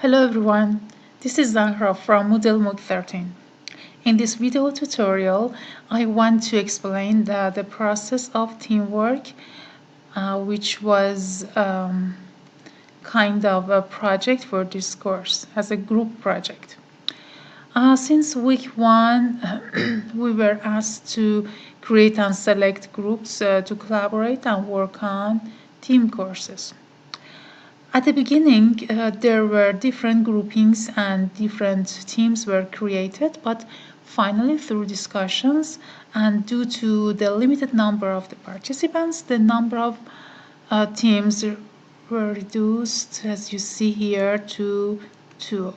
Hello everyone, this is Zahra from Moodle MOOC 13. In this video tutorial, I want to explain the process of teamwork, which was kind of a project for this course as a group project. Since week 1, we were asked to create and select groups to collaborate and work on team courses. At the beginning, there were different groupings and different teams were created, but finally, through discussions and due to the limited number of the participants, the number of teams were reduced, as you see here, to 2.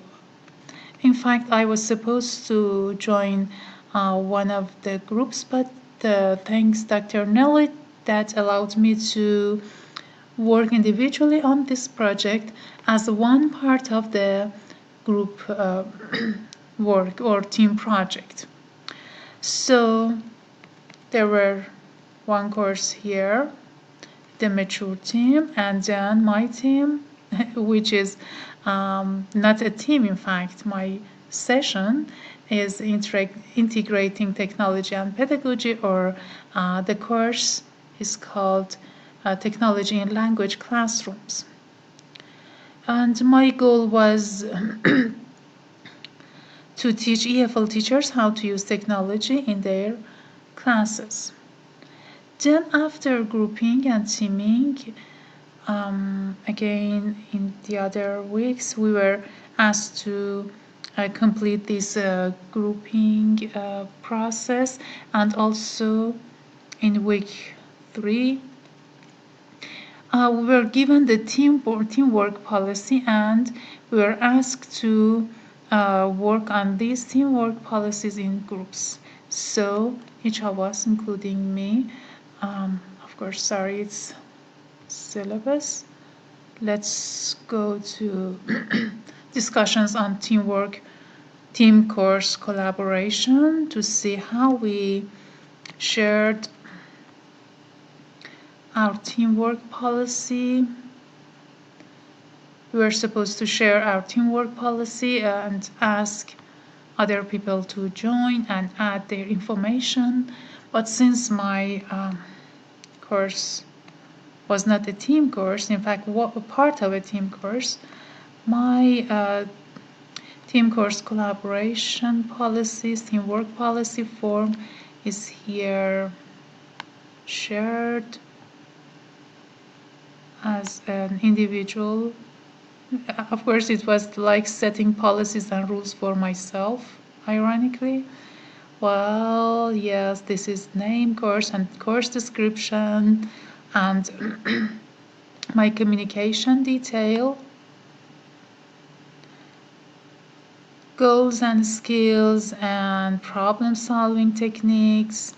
In fact, I was supposed to join one of the groups, but thanks Dr. Nelly, that allowed me to work individually on this project as one part of the group work or team project. So there were one course here, the mature team, and then my team, which is not a team. In fact, my session is integrating technology and pedagogy, or the course is called Technology in Language Classrooms. And my goal was to teach EFL teachers how to use technology in their classes. Then after grouping and teaming, again in the other weeks, we were asked to complete this grouping process, and also in week 3, we were given the teamwork policy, and we were asked to work on these teamwork policies in groups. So each of us, including me, of course, sorry, it's syllabus. Let's go to discussions on teamwork, team course collaboration, to see how we shared our teamwork policy. We were supposed to share our teamwork policy and ask other people to join and add their information. But since my course was not a team course, in fact, a part of a team course, my team course collaboration policies, teamwork policy form is here shared as an individual. Of course, it was like setting policies and rules for myself, ironically. Well, yes, this is name, course, and course description, and my communication detail, goals and skills, and problem-solving techniques,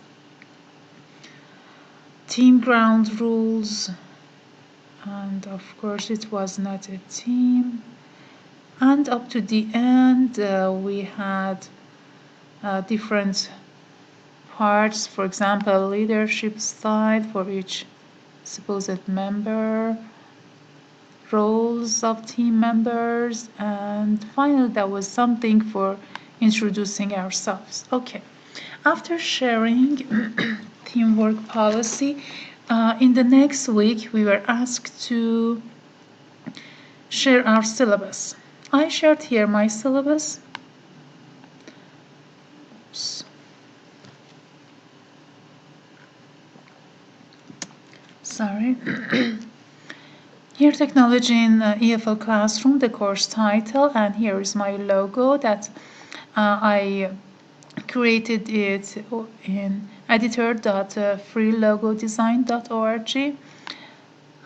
team ground rules, and of course it was not a team. And up to the end, we had different parts, for example, leadership style for each supposed member, roles of team members, and finally there was something for introducing ourselves. Okay, after sharing teamwork policy, in the next week we were asked to share our syllabus. I shared here my syllabus. Oops. Sorry. Here, technology in EFL classroom, the course title, and here is my logo that I created it in editor.freelogodesign.org,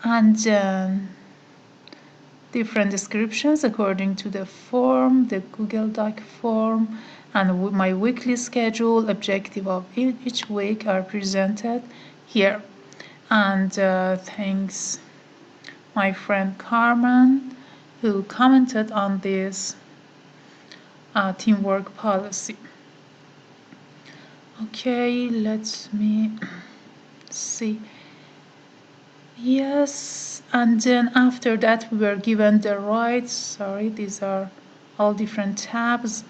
and different descriptions according to the form, the Google Doc form, and my weekly schedule, objective of each week are presented here. And thanks my friend Carmen, who commented on this teamwork policy. Okay, let me see. Yes, and then after that we were given the right, sorry, these are all different tabs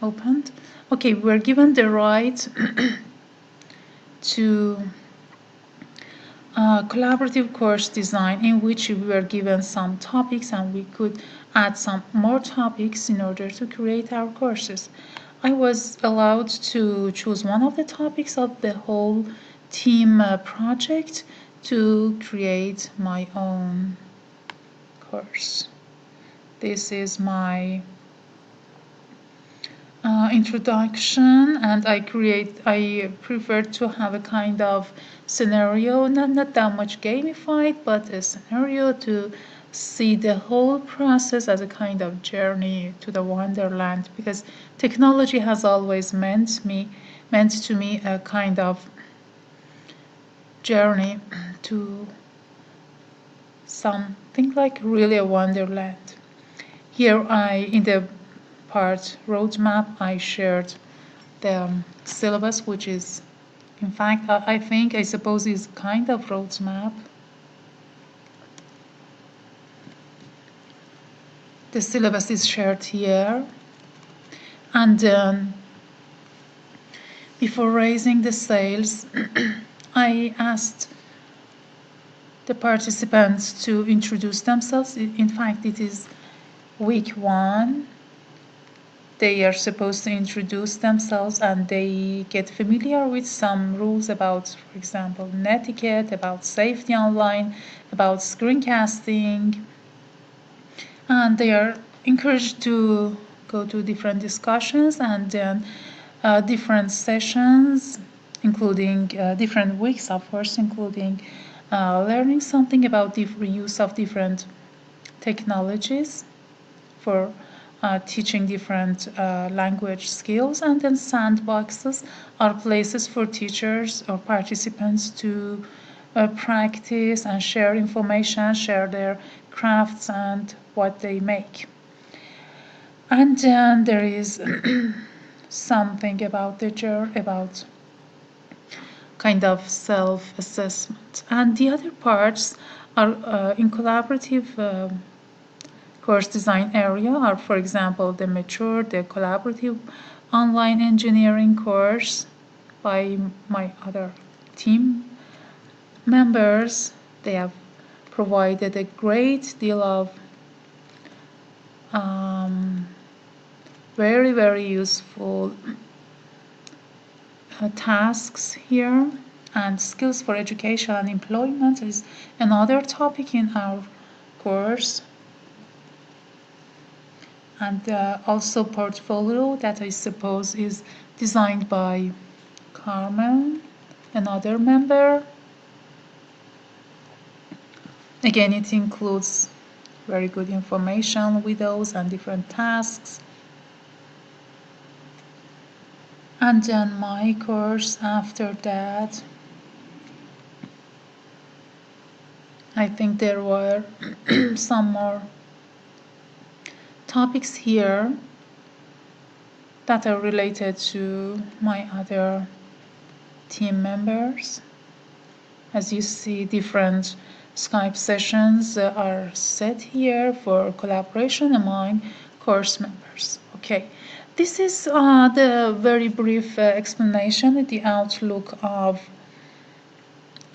opened. Okay, we were given the right to collaborative course design, in which we were given some topics and we could add some more topics in order to create our courses. I was allowed to choose one of the topics of the whole team project to create my own course. This is my introduction, and I prefer to have a kind of scenario, not that much gamified, but a scenario to see the whole process as a kind of journey to the wonderland, because technology has always meant to me a kind of journey to something like really a wonderland. Here in the part roadmap, I shared the syllabus, which is, in fact, I suppose is kind of roadmap. The syllabus is shared here. And before raising the sails, I asked the participants to introduce themselves. In fact, it is week 1. They are supposed to introduce themselves and they get familiar with some rules about, for example, netiquette, about safety online, about screencasting. And they are encouraged to go to different discussions and then different sessions, including different weeks, of course, including learning something about the use of different technologies for teaching different language skills. And then sandboxes are places for teachers or participants to practice and share information, share their crafts and what they make. And then there is something about about kind of self-assessment. And the other parts are in collaborative course design area are, for example, the collaborative online engineering course by my other team members. They have provided a great deal of very, very useful tasks here. And skills for education and employment is another topic in our course. And also portfolio, that I suppose is designed by Carmen, another member. Again, it includes very good information with those and different tasks. And then my course after that, I think there were some more topics here that are related to my other team members. As you see, different Skype sessions are set here for collaboration among course members. Okay, this is the very brief explanation, the outlook of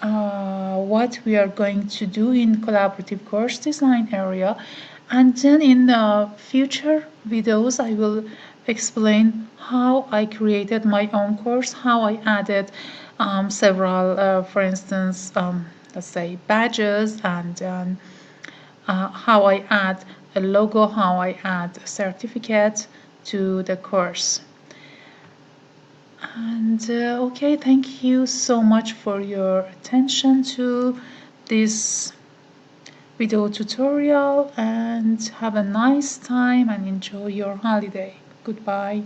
what we are going to do in collaborative course design area. And then in the future videos, I will explain how I created my own course, how I added several, for instance, let's say badges, and how I add a logo, how I add a certificate to the course. And okay, thank you so much for your attention to this video tutorial, and have a nice time and enjoy your holiday. Goodbye.